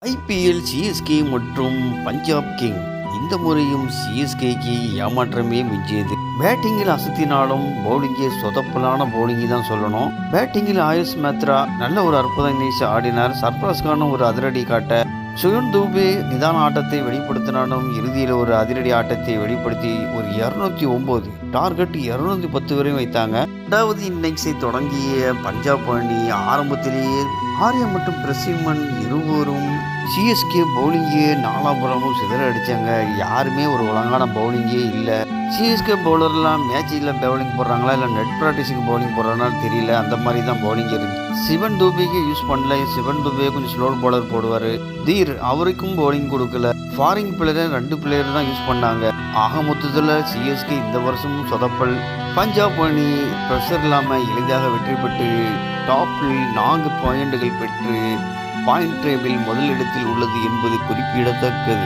IPL CSK மற்றும் Punjab king இந்த முறையும் சிஎஸ்கேக்கு ஏமாற்றமே மிஞ்சியது. பேட்டிங்கில் அசத்தினாலும் பவுலிங்கே சொதப்பலான பவுலிங்கி தான் சொல்லணும். பேட்டிங்கில் ஆயுஷ் மேத்ரா நல்ல ஒரு அற்புத இன்னிங்ஸ் ஆடினார். சர்ப்ராஸ்கான ஒரு அதிரடி காட்ட சுயன் தூபே நிதான ஆட்டத்தை வெளிப்படுத்தினாலும் இறுதியில் ஒரு அதிரடி ஆட்டத்தை வெளிப்படுத்தி ஒரு 209 டார்கெட் 210 வரையும் வைத்தாங்க. இரண்டாவது இன்னிங்ஸை தொடங்கிய பஞ்சாப் அணி ஆரம்பத்திலேயே ஆர்யா மற்றும் பிரசிம்மன் இருவரும் சிஎஸ்கே பவுலிங்கே நாலாபுரமும் சிதற அடித்தாங்க. யாருமே ஒரு ஒழுங்கான பவுலிங்கே இல்லை. சிஎஸ்கே பவுலர்லாம் மேட்சில் பவுலிங் போடுறாங்களா இல்லை நெட் ப்ராக்டிஸுக்கு பவுலிங் போடுறாங்கன்னு தெரியல. அந்த மாதிரி தான் பவுலிங் இருக்கு. சிவன் தூபேக்கு யூஸ் பண்ணல. சிவன் தூபே கொஞ்சம் ஸ்லோ பவுலர் போடுவார். தீர் அவருக்கும் பவுலிங் கொடுக்கல. ஃபாரின் பிளேயரை 2 பிளேயர் தான் யூஸ் பண்ணாங்க. ஆக மொத்தத்தில் சிஎஸ்கே இந்த வருஷமும் சொதப்பல். பஞ்சாப் அணி ப்ரெஷர் இல்லாமல் எளிதாக வெற்றி பெற்று டாப்பில் 4 பாயிண்டுகள் பெற்று பாயிண்ட் டேபிள் முதலிடத்தில் உள்ளது என்பது குறிப்பிடத்தக்கது.